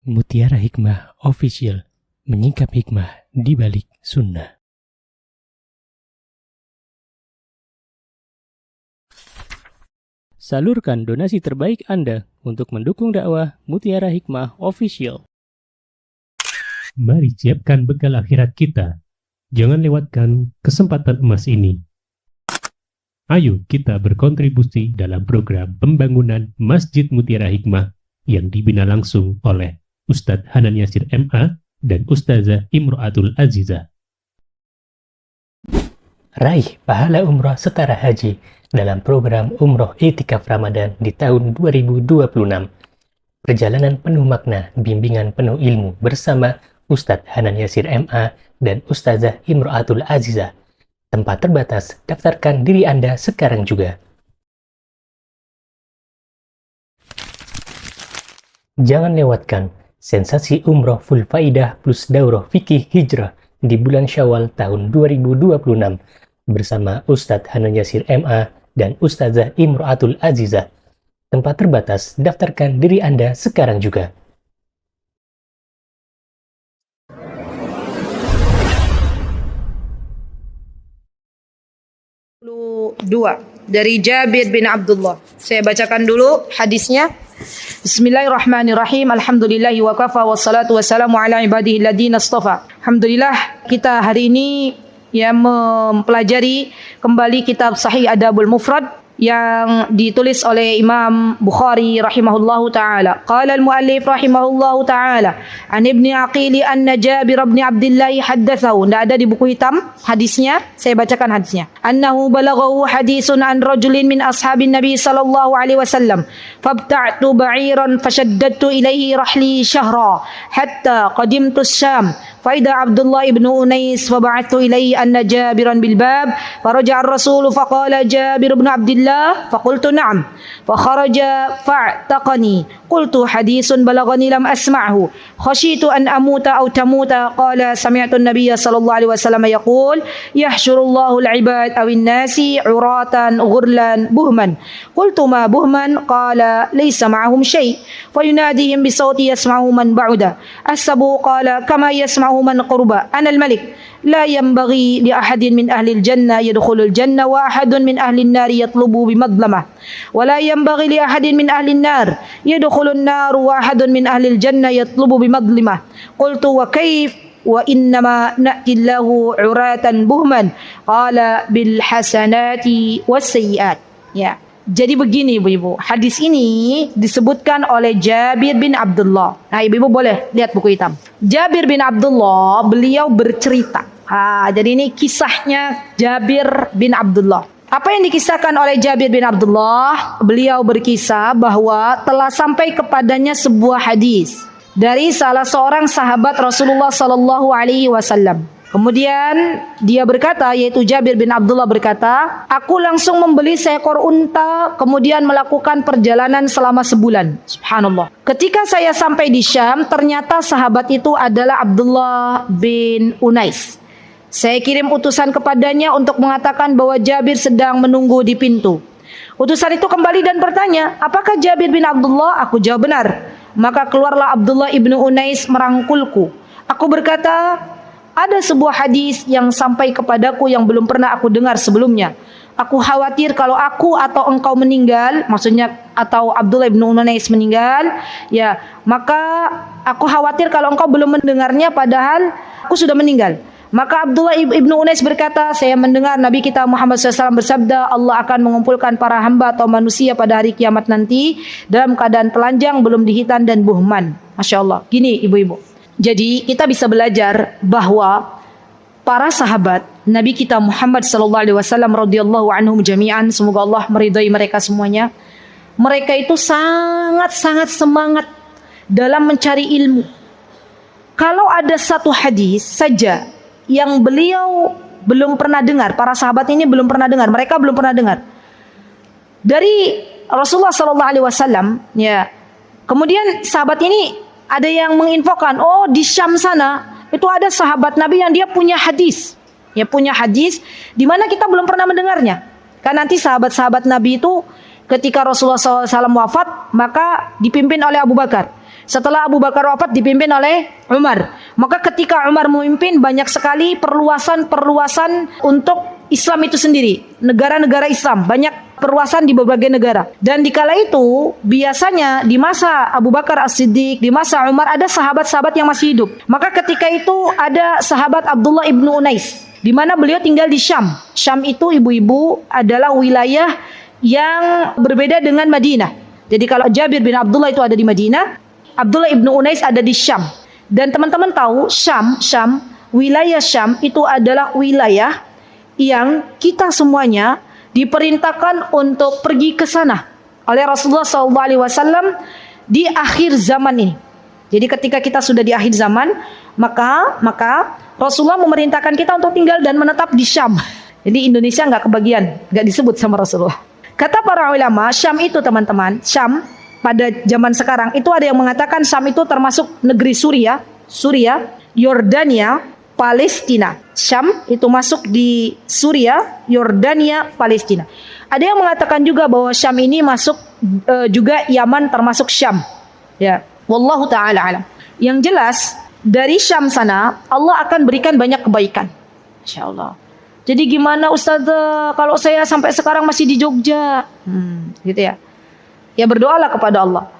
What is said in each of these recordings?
Mutiara Hikmah Official, menyingkap hikmah di balik sunnah. Salurkan donasi terbaik Anda untuk mendukung dakwah Mutiara Hikmah Official. Mari siapkan bekal akhirat kita. Jangan lewatkan kesempatan emas ini. Ayo kita berkontribusi dalam program pembangunan Masjid Mutiara Hikmah yang dibina langsung oleh Ustadz Hanan Yasir MA dan Ustazah Imro'atul Azizah. Raih pahala umroh setara haji dalam program Umroh Iktikaf Ramadan di tahun 2026. Perjalanan penuh makna, bimbingan penuh ilmu bersama Ustadz Hanan Yasir MA dan Ustazah Imro'atul Azizah. Tempat terbatas, daftarkan diri Anda sekarang juga. Jangan lewatkan sensasi umroh full faidah plus daurah fikih hijrah di bulan Syawal tahun 2026 bersama Ustadz Hanan Yasir MA dan Ustazah Imro'atul Azizah. Tempat terbatas, daftarkan diri Anda sekarang juga. Dua dari Jabir bin Abdullah. Saya bacakan dulu hadisnya. Bismillahirrahmanirrahim. Alhamdulillahi wa kafa wassalatu wassalamu ala ibadihi alladhina istafa. Alhamdulillah, kita hari ini mempelajari kembali kitab Sahih Adabul Mufrad yang ditulis oleh Imam Bukhari rahimahullahu ta'ala. Qala al-muallif rahimahullahu ta'ala an Ibni Aqili anna Jabir bin Abdullah haddatsahu. Tidak ada di buku hitam hadisnya, saya bacakan hadisnya. Annahu balaghahu hadisun an rajulin min ashabin Nabi sallallahu alaihi wasallam fabta'tu ba'iran fashaddadtu ilaihi rahli syahra hatta qadimtu Syam فإذا عبد الله بن أنيس فبعثت إليه أن جابرا بالباب فرجع الرسول فقال جابر بن عبد الله فقلت نعم فخرج فاعتقني قلت حديث بلغني لم أسمعه خشيت أن أموت أو تموت قال سمعت النبي صلى الله عليه وسلم يقول يحشر الله العباد أو الناس عراة غرلا بهما قلت ما بهما قال ليس معهم شيء فيناديهم بصوت يسمعه من بعد أحسبه قال كما يسمعه من قرب أنا الملك لا ينبغي لأحد من أهل الجنة يدخل الجنة وأحد من أهل النار يطلب بمظلمة ولا ينبغي لأحد من أهل النار يدخل النار وأحد من أهل الجنة يطلب بمظلمة قلت وكيف وإنما نأتي الله عراة بهما قال بالحسنات والسيئات. Ya. Jadi begini ibu-ibu, hadis ini disebutkan oleh Jabir bin Abdullah. Nah ibu-ibu boleh lihat buku hitam. Jabir bin Abdullah, beliau bercerita. Jadi ini kisahnya Jabir bin Abdullah. Apa yang dikisahkan oleh Jabir bin Abdullah? Beliau berkisah bahwa telah sampai kepadanya sebuah hadis dari salah seorang sahabat Rasulullah sallallahu alaihi wasallam. Kemudian dia berkata, yaitu Jabir bin Abdullah berkata, aku langsung membeli seekor unta, kemudian melakukan perjalanan selama sebulan. Subhanallah. Ketika saya sampai di Syam, ternyata sahabat itu adalah Abdullah bin Unais. Saya kirim utusan kepadanya untuk mengatakan bahwa Jabir sedang menunggu di pintu. Utusan itu kembali dan bertanya, apakah Jabir bin Abdullah? Aku jawab benar. Maka keluarlah Abdullah ibnu Unais merangkulku. Aku berkata, ada sebuah hadis yang sampai kepadaku yang belum pernah aku dengar sebelumnya. Aku khawatir kalau aku atau engkau meninggal, maksudnya atau Abdullah bin Unais meninggal, ya, maka aku khawatir kalau engkau belum mendengarnya padahal aku sudah meninggal. Maka Abdullah ibnu Unais berkata, saya mendengar Nabi kita Muhammad SAW bersabda, Allah akan mengumpulkan para hamba atau manusia pada hari kiamat nanti dalam keadaan telanjang, belum dihitan dan buhman. Masya Allah. Gini ibu-ibu. Jadi kita bisa belajar bahwa para sahabat Nabi kita Muhammad sallallahu alaihi wasallam radhiyallahu anhum jami'an, semoga Allah meridhai mereka semuanya. Mereka itu sangat-sangat semangat dalam mencari ilmu. Kalau ada satu hadis saja yang beliau belum pernah dengar, para sahabat ini belum pernah dengar, mereka belum pernah dengar dari Rasulullah sallallahu alaihi wasallam, ya. Kemudian sahabat ini ada yang menginfokan, oh di Syam sana itu ada sahabat Nabi yang dia punya hadis. Ya punya hadis di mana kita belum pernah mendengarnya. Kan nanti sahabat-sahabat Nabi itu ketika Rasulullah SAW wafat, maka dipimpin oleh Abu Bakar. Setelah Abu Bakar wafat dipimpin oleh Umar. Maka ketika Umar memimpin, banyak sekali perluasan untuk Islam itu sendiri. Negara-negara Islam, banyak perluasan di berbagai negara. Dan di kala itu, biasanya di masa Abu Bakar As-Siddiq, di masa Umar, ada sahabat-sahabat yang masih hidup. Maka ketika itu ada sahabat Abdullah ibnu Unais, di mana beliau tinggal di Syam. Syam itu ibu-ibu adalah wilayah yang berbeda dengan Madinah. Jadi kalau Jabir bin Abdullah itu ada di Madinah, Abdullah ibnu Unais ada di Syam. Dan teman-teman tahu wilayah Syam itu adalah wilayah yang kita semuanya diperintahkan untuk pergi ke sana oleh Rasulullah SAW di akhir zaman ini. Jadi ketika kita sudah di akhir zaman, maka Rasulullah memerintahkan kita untuk tinggal dan menetap di Syam. Jadi Indonesia nggak kebagian, nggak disebut sama Rasulullah. Kata para ulama, Syam itu teman-teman, Syam pada zaman sekarang itu ada yang mengatakan Syam itu termasuk negeri Suriah, Yordania, Palestina. Syam itu masuk di Suriah, Yordania, Palestina. Ada yang mengatakan juga bahwa Syam ini masuk juga Yaman termasuk Syam. Ya, wallahu taala alam. Yang jelas dari Syam sana Allah akan berikan banyak kebaikan. Insyaallah. Jadi gimana Ustazah kalau saya sampai sekarang masih di Jogja? Gitu ya. Ya berdoalah kepada Allah.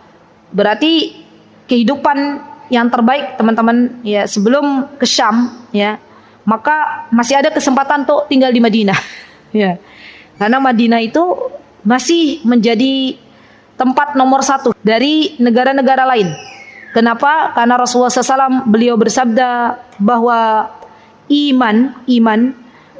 Berarti kehidupan yang terbaik teman-teman ya sebelum ke Syam ya, maka masih ada kesempatan untuk tinggal di Madinah. Ya. Karena Madinah itu masih menjadi tempat nomor 1 dari negara-negara lain. Kenapa? Karena Rasulullah SAW beliau bersabda bahwa iman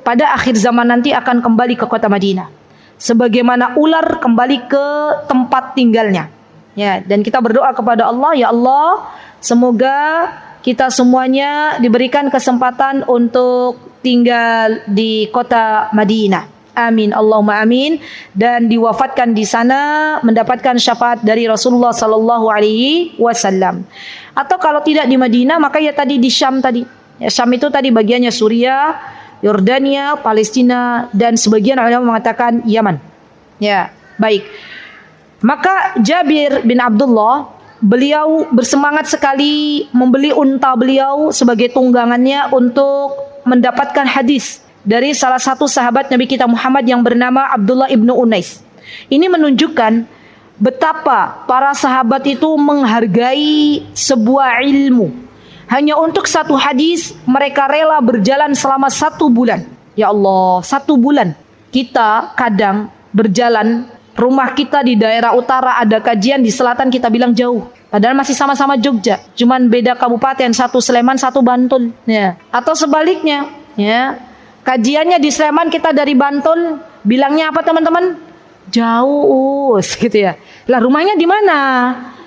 pada akhir zaman nanti akan kembali ke kota Madinah. Sebagaimana ular kembali ke tempat tinggalnya. Ya, dan kita berdoa kepada Allah, ya Allah, semoga kita semuanya diberikan kesempatan untuk tinggal di kota Madinah. Amin, Allahumma amin. Dan diwafatkan di sana mendapatkan syafaat dari Rasulullah sallallahu alaihi wasallam. Atau kalau tidak di Madinah, maka ya tadi di Syam tadi. Ya, Syam itu tadi bagiannya Suriah, Yordania, Palestina, dan sebagian ulama mengatakan Yaman. Ya, baik. Maka Jabir bin Abdullah, beliau bersemangat sekali membeli unta beliau sebagai tunggangannya untuk mendapatkan hadis dari salah satu sahabat Nabi kita Muhammad yang bernama Abdullah ibnu Unais. Ini menunjukkan betapa para sahabat itu menghargai sebuah ilmu. Hanya untuk satu hadis mereka rela berjalan selama 1 bulan. Ya Allah, 1 bulan. Kita kadang berjalan, rumah kita di daerah utara ada kajian, di selatan kita bilang jauh. Padahal masih sama-sama Jogja. Cuman beda kabupaten, satu Sleman, satu Bantul. Ya. Atau sebaliknya, ya. Kajiannya di Sleman, kita dari Bantul, bilangnya apa teman-teman? Jauh, gitu ya. Lah rumahnya di mana?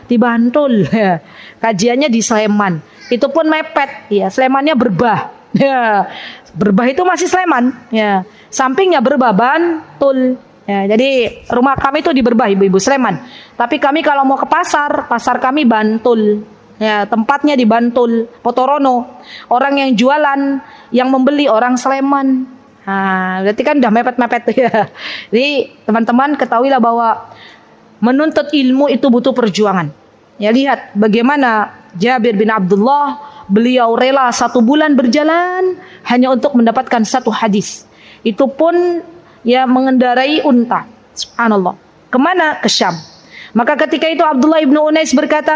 Di Bantul. Ya. Kajiannya di Sleman. Itu pun mepet, ya. Slemannya Berbah, ya. Berbah itu masih Sleman, ya. Sampingnya Berbah, Bantul, ya. Jadi rumah kami itu di Berbah, ibu-ibu, Sleman. Tapi kami kalau mau ke pasar kami Bantul, ya. Tempatnya di Bantul, Potorono. Orang yang jualan, yang membeli orang Sleman. Nah, berarti kan udah mepet-mepet, ya. Jadi teman-teman ketahuilah bahwa menuntut ilmu itu butuh perjuangan. Ya, lihat bagaimana Jabir bin Abdullah, beliau rela 1 bulan berjalan hanya untuk mendapatkan 1 hadis. Itu pun ya mengendarai unta. Subhanallah. Kemana? Ke Syam. Maka ketika itu Abdullah ibnu Unais berkata,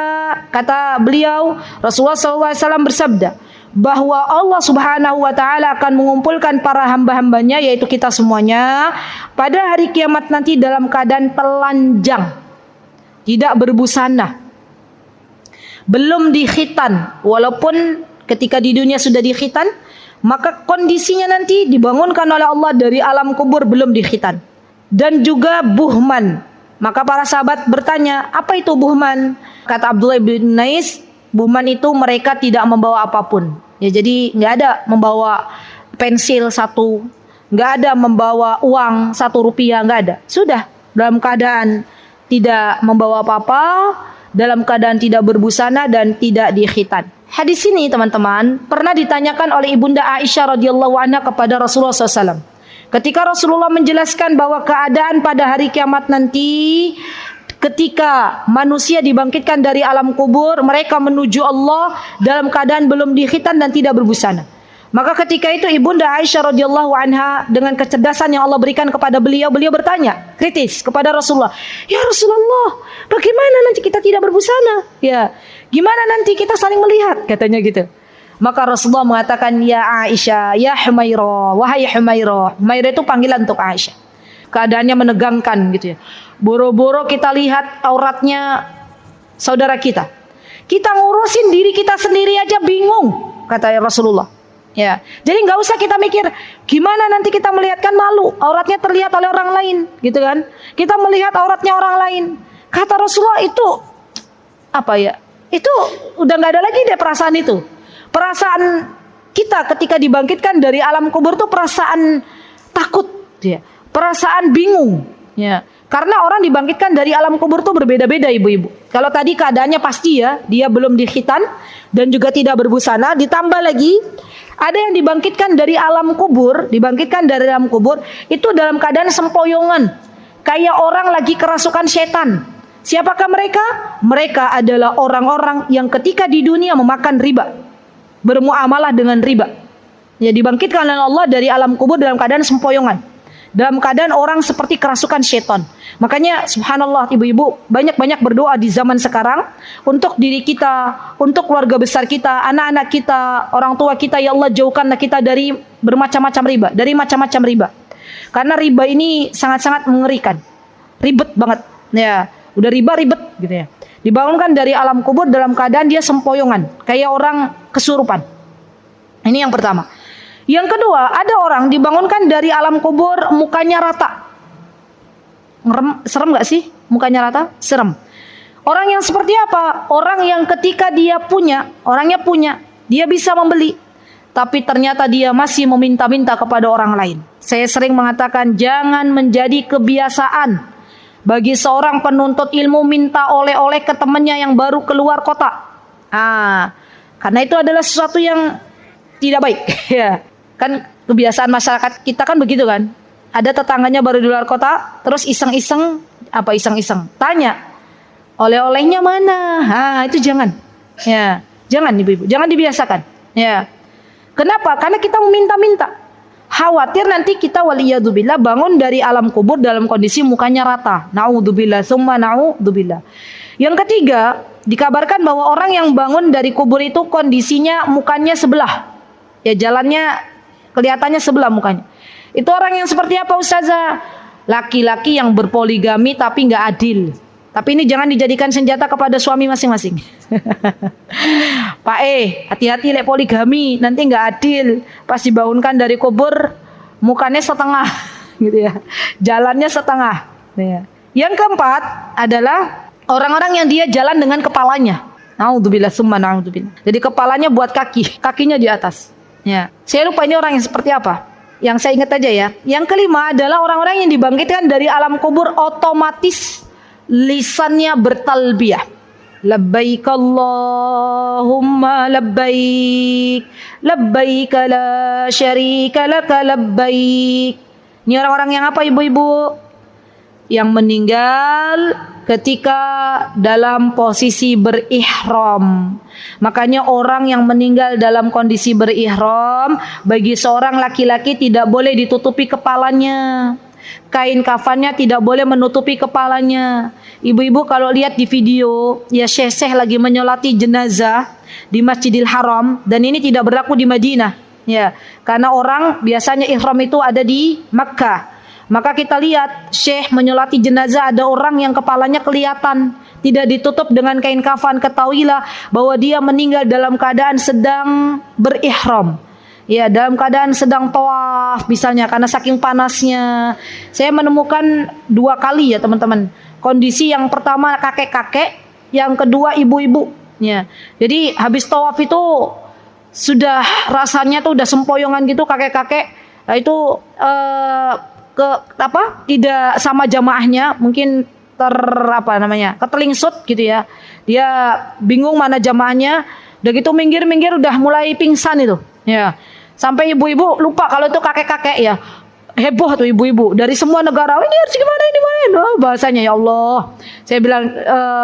kata beliau, Rasulullah SAW bersabda bahwa Allah Subhanahu wa taala akan mengumpulkan para hamba-hambanya, yaitu kita semuanya, pada hari kiamat nanti dalam keadaan telanjang, tidak berbusana, belum dikhitan. Walaupun ketika di dunia sudah dikhitan, maka kondisinya nanti dibangunkan oleh Allah dari alam kubur belum dikhitan. Dan juga buhman. Maka para sahabat bertanya, apa itu buhman? Kata Abdullah bin Unais, buhman itu mereka tidak membawa apapun. Ya, jadi nggak ada membawa pensil 1, nggak ada membawa uang 1 rupiah, nggak ada. Sudah dalam keadaan tidak membawa apa-apa, dalam keadaan tidak berbusana dan tidak dikhitan. Hadis ini teman-teman pernah ditanyakan oleh Ibunda Aisyah radhiyallahu anha kepada Rasulullah SAW. Ketika Rasulullah menjelaskan bahwa keadaan pada hari kiamat nanti, ketika manusia dibangkitkan dari alam kubur, mereka menuju Allah dalam keadaan belum dikhitan dan tidak berbusana. Maka ketika itu Ibunda Aisyah radhiyallahu anha dengan kecerdasan yang Allah berikan kepada beliau bertanya kritis kepada Rasulullah, "Ya Rasulullah, bagaimana nanti kita tidak berbusana? Ya, gimana nanti kita saling melihat?" katanya gitu. Maka Rasulullah mengatakan, "Ya Aisyah, ya Humairah, wahai Humairah." Humairah itu panggilan untuk Aisyah. Keadaannya menegangkan gitu ya. Boro-boro kita lihat auratnya saudara kita. Kita ngurusin diri kita sendiri aja bingung, kata Rasulullah. Ya, jadi nggak usah kita mikir gimana nanti kita melihat, kan malu auratnya terlihat oleh orang lain, gitu kan? Kita melihat auratnya orang lain. Kata Rasulullah itu apa ya? Itu udah nggak ada lagi deh perasaan itu. Perasaan kita ketika dibangkitkan dari alam kubur tuh perasaan takut, ya, perasaan bingung, ya. Karena orang dibangkitkan dari alam kubur tuh berbeda-beda, ibu-ibu. Kalau tadi keadaannya pasti ya, dia belum dikhitan dan juga tidak berbusana, ditambah lagi ada yang dibangkitkan dari alam kubur, itu dalam keadaan sempoyongan, kayak orang lagi kerasukan setan. Siapakah mereka? Mereka adalah orang-orang yang ketika di dunia memakan riba, bermuamalah dengan riba. Ya, dibangkitkan oleh Allah dari alam kubur dalam keadaan sempoyongan, dalam keadaan orang seperti kerasukan setan. Makanya subhanallah ibu-ibu, banyak-banyak berdoa di zaman sekarang untuk diri kita, untuk keluarga besar kita, anak-anak kita, orang tua kita. Ya Allah, jauhkanlah kita dari bermacam-macam riba, dari macam-macam riba. Karena riba ini sangat-sangat mengerikan, ribet banget. Ya, udah riba ribet gitu ya. Dibangunkan dari alam kubur dalam keadaan dia sempoyongan, kayak orang kesurupan. Ini yang pertama. Yang kedua, ada orang dibangunkan dari alam kubur mukanya rata. Serem gak sih mukanya rata? Serem. Orang yang seperti apa? Orang yang ketika dia punya, orangnya punya, dia bisa membeli, tapi ternyata dia masih meminta-minta kepada orang lain. Saya sering mengatakan jangan menjadi kebiasaan bagi seorang penuntut ilmu minta oleh-oleh ke temannya yang baru keluar kota. Karena itu adalah sesuatu yang tidak baik. Ya, kan kebiasaan masyarakat kita kan begitu kan. Ada tetangganya baru di luar kota, terus iseng-iseng, tanya, oleh-olehnya mana? Itu jangan. Ya, jangan ibu-ibu, jangan dibiasakan. Ya. Kenapa? Karena kita meminta-minta. Khawatir nanti kita waliyadzubillah bangun dari alam kubur dalam kondisi mukanya rata. Naudzubillah, summa naudzubillah. Yang ketiga, dikabarkan bahwa orang yang bangun dari kubur itu kondisinya mukanya sebelah. Ya, jalannya kelihatannya sebelah mukanya. Itu orang yang seperti apa Ustazah? Laki-laki yang berpoligami tapi nggak adil. Tapi ini jangan dijadikan senjata kepada suami masing-masing. Pak hati-hati lek poligami, nanti nggak adil. Pas dibangunkan dari kubur, mukanya setengah, gitu ya. Jalannya setengah. Ya. Yang keempat adalah orang-orang yang dia jalan dengan kepalanya. Naudzubillah, summa naudzubillah. Jadi kepalanya buat kaki, kakinya di atas. Ya. Saya lupa ini orang yang seperti apa. Yang saya ingat aja ya. Yang kelima adalah orang-orang yang dibangkitkan dari alam kubur otomatis lisannya bertalbiyah. Labbaik Allahumma labbaik, labbaik la syarika laka labbaik. Ini orang-orang yang apa ibu-ibu? Yang meninggal ketika dalam posisi berihram. Makanya orang yang meninggal dalam kondisi berihram, bagi seorang laki-laki tidak boleh ditutupi kepalanya. Kain kafannya tidak boleh menutupi kepalanya. Ibu-ibu kalau lihat di video, ya syekh lagi menyolati jenazah di Masjidil Haram, dan ini tidak berlaku di Madinah. Ya, karena orang biasanya ihram itu ada di Makkah. Maka kita lihat syekh menyolati jenazah, ada orang yang kepalanya kelihatan, tidak ditutup dengan kain kafan. Ketahuilah bahwa dia meninggal dalam keadaan sedang berihram. Ya, dalam keadaan sedang tawaf misalnya, karena saking panasnya. Saya menemukan 2 kali ya teman-teman. Kondisi yang pertama kakek-kakek, yang kedua ibu-ibu. Ya. Jadi habis tawaf itu sudah rasanya tuh udah sempoyongan gitu kakek-kakek. Nah, itu tidak sama jamaahnya, mungkin ketelingsut gitu ya. Dia bingung mana jamaahnya. Udah gitu minggir udah mulai pingsan itu. Ya. Sampai ibu-ibu lupa kalau itu kakek-kakek ya. heboh tuh ibu-ibu dari semua negara. Ini harus gimana ini mana? Oh, bahasanya ya Allah. Saya bilang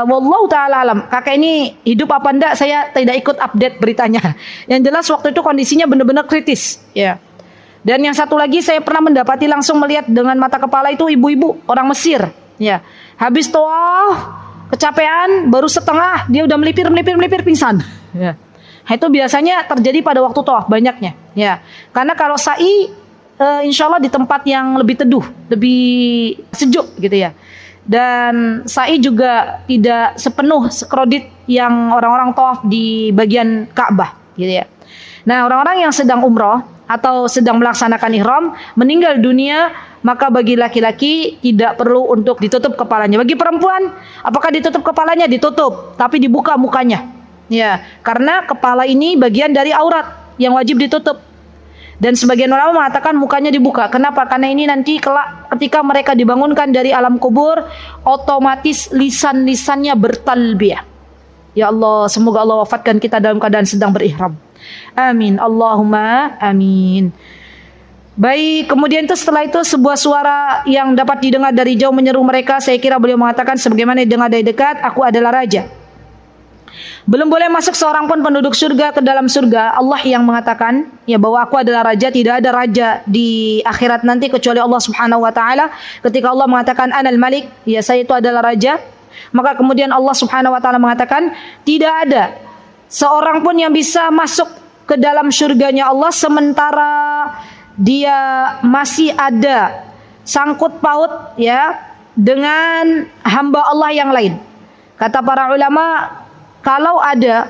wallahu taala alam. Kakek ini hidup apa enggak? Saya tidak ikut update beritanya. Yang jelas waktu itu kondisinya benar-benar kritis, ya. Dan yang satu lagi saya pernah mendapati langsung melihat dengan mata kepala itu ibu-ibu orang Mesir, ya. Habis tawaf kecapean baru setengah dia udah melipir pingsan, ya. Nah, itu biasanya terjadi pada waktu tawaf banyaknya, ya. Karena kalau sa'i insya Allah di tempat yang lebih teduh, lebih sejuk gitu ya. Dan sa'i juga tidak sepenuh sekredit yang orang-orang tawaf di bagian Ka'bah gitu ya. Nah, orang-orang yang sedang umroh atau sedang melaksanakan ihram meninggal dunia, maka bagi laki-laki tidak perlu untuk ditutup kepalanya. Bagi perempuan, apakah ditutup kepalanya? Ditutup, tapi dibuka mukanya. Ya, karena kepala ini bagian dari aurat yang wajib ditutup. Dan sebagian ulama mengatakan mukanya dibuka. Kenapa? Karena ini nanti kelak ketika mereka dibangunkan dari alam kubur, otomatis lisan-lisannya bertalbiyah. Ya Allah, semoga Allah wafatkan kita dalam keadaan sedang berihram. Amin. Allahumma amin. Baik, kemudian itu setelah itu sebuah suara yang dapat didengar dari jauh menyeru mereka. Saya kira beliau mengatakan sebagaimana didengar dari dekat, aku adalah raja. Belum boleh masuk seorang pun penduduk surga ke dalam surga. Allah yang mengatakan ya bahwa aku adalah raja. Tidak ada raja di akhirat nanti kecuali Allah Subhanahu wa taala. Ketika Allah mengatakan Anal Malik, ya saya itu adalah raja. Maka kemudian Allah Subhanahu wa taala mengatakan tidak ada seorang pun yang bisa masuk ke dalam surganya Allah sementara dia masih ada sangkut paut ya dengan hamba Allah yang lain. Kata para ulama, kalau ada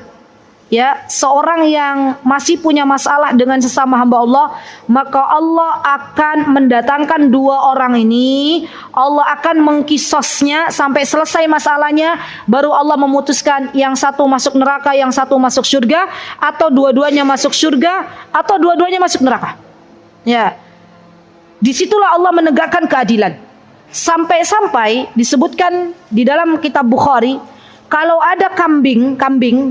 ya seorang yang masih punya masalah dengan sesama hamba Allah, maka Allah akan mendatangkan dua orang ini, Allah akan mengkisosnya sampai selesai masalahnya, baru Allah memutuskan yang satu masuk neraka, yang satu masuk surga, atau dua-duanya masuk surga, atau dua-duanya masuk neraka. Ya, disitulah Allah menegakkan keadilan. Sampai-sampai disebutkan di dalam kitab Bukhari, kalau ada kambing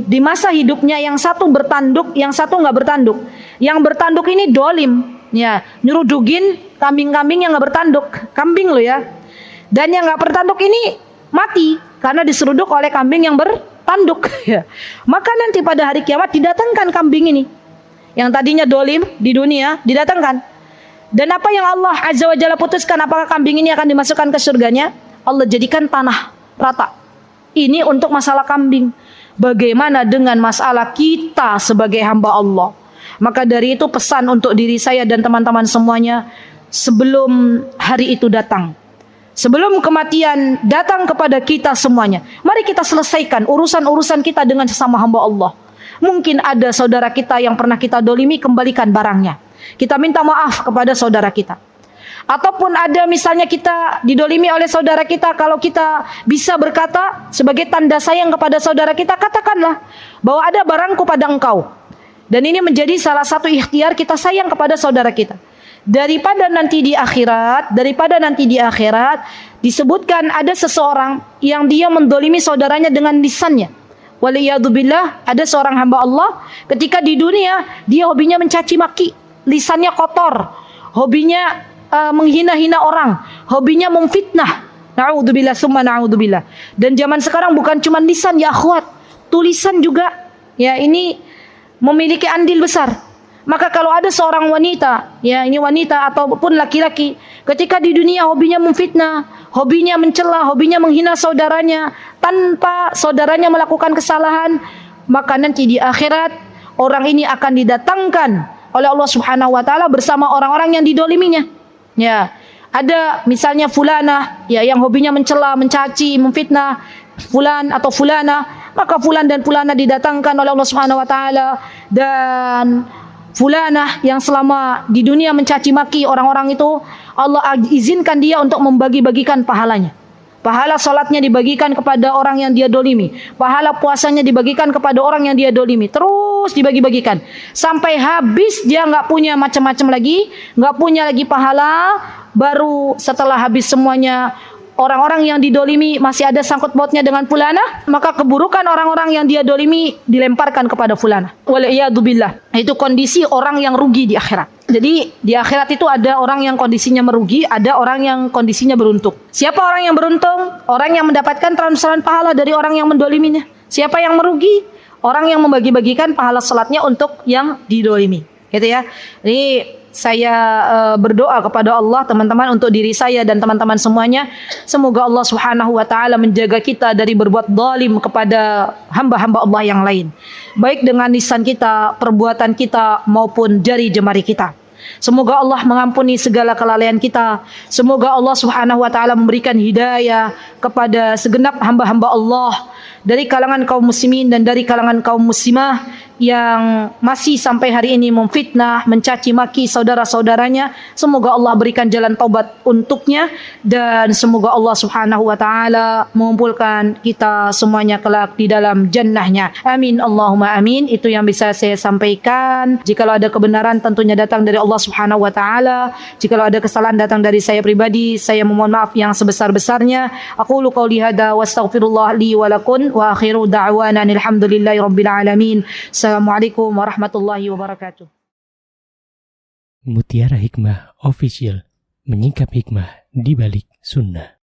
di masa hidupnya yang satu bertanduk, yang satu nggak bertanduk. Yang bertanduk ini dolim, ya, nyerudugin kambing-kambing yang nggak bertanduk, kambing loh ya. Dan yang nggak bertanduk ini mati karena diseruduk oleh kambing yang bertanduk. Ya. Maka nanti pada hari kiamat didatangkan kambing ini, yang tadinya dolim di dunia didatangkan. Dan apa yang Allah Azza wa Jalla putuskan, apakah kambing ini akan dimasukkan ke surganya? Allah jadikan tanah rata. Ini untuk masalah kambing. Bagaimana dengan masalah kita sebagai hamba Allah? Maka dari itu pesan untuk diri saya dan teman-teman semuanya, sebelum hari itu datang, sebelum kematian datang kepada kita semuanya, mari kita selesaikan urusan-urusan kita dengan sesama hamba Allah. Mungkin ada saudara kita yang pernah kita dolimi, kembalikan barangnya. Kita minta maaf kepada saudara kita. Ataupun ada misalnya kita didolimi oleh saudara kita, kalau kita bisa berkata sebagai tanda sayang kepada saudara kita, katakanlah bahwa ada barangku pada engkau. Dan ini menjadi salah satu ikhtiar kita sayang kepada saudara kita. Daripada nanti di akhirat disebutkan ada seseorang yang dia mendolimi saudaranya dengan lisannya. Waliyadzubillah, ada seorang hamba Allah ketika di dunia dia hobinya mencaci maki, lisannya kotor, hobinya menghina-hina orang, hobinya memfitnah. Na'udzubillah summa na'udzubillah. Dan zaman sekarang bukan cuma lisan ya akhwat, tulisan juga ya ini memiliki andil besar. Maka kalau ada seorang wanita, ya ini wanita ataupun laki-laki, ketika di dunia hobinya memfitnah, hobinya mencela, hobinya menghina saudaranya tanpa saudaranya melakukan kesalahan, maka nanti di akhirat orang ini akan didatangkan oleh Allah Subhanahu wa taala bersama orang-orang yang didoliminya. Ya, ada misalnya fulana ya yang hobinya mencela, mencaci, memfitnah fulan atau fulana, maka fulan dan fulana didatangkan oleh Allah Subhanahu wa taala. Dan fulana yang selama di dunia mencaci maki orang-orang itu, Allah izinkan dia untuk membagi-bagikan pahalanya. Pahala salatnya dibagikan kepada orang yang dia dolimi, pahala puasanya dibagikan kepada orang yang dia dolimi, terus dibagi-bagikan sampai habis. Dia nggak punya macam-macam lagi, nggak punya lagi pahala. Baru setelah habis semuanya, orang-orang yang didolimi masih ada sangkut pautnya dengan fulana, maka keburukan orang-orang yang dia dolimi dilemparkan kepada fulana. Waliyadzubillah. Itu kondisi orang yang rugi di akhirat. Jadi di akhirat itu ada orang yang kondisinya merugi, ada orang yang kondisinya beruntung. Siapa orang yang beruntung? Orang yang mendapatkan transferan pahala dari orang yang mendoliminya. Siapa yang merugi? Orang yang membagi-bagikan pahala salatnya untuk yang didolimi. Gitu ya. Jadi saya berdoa kepada Allah teman-teman untuk diri saya dan teman-teman semuanya. Semoga Allah Subhanahu wa taala menjaga kita dari berbuat zalim kepada hamba-hamba Allah yang lain. Baik dengan lisan kita, perbuatan kita maupun jari jemari kita. Semoga Allah mengampuni segala kelalaian kita. Semoga Allah Subhanahu wa taala memberikan hidayah kepada segenap hamba-hamba Allah dari kalangan kaum muslimin dan dari kalangan kaum muslimah yang masih sampai hari ini memfitnah, mencaci maki saudara-saudaranya. Semoga Allah berikan jalan taubat untuknya dan semoga Allah Subhanahu wa taala mengumpulkan kita semuanya kelak di dalam jannahnya. Amin Allahumma amin. Itu yang bisa saya sampaikan. Jikalau ada kebenaran tentunya datang dari Allah Subhanahu wa taala. Jikalau ada kesalahan datang dari saya pribadi, saya memohon maaf yang sebesar-besarnya. Aqulu qauli hadza wa astaghfirullah li wa lakum wa akhiru da'wana alhamdulillahi rabbil alamin. Assalamualaikum warahmatullahi wabarakatuh. Mutiara Hikmah Official, menyingkap hikmah di balik sunnah.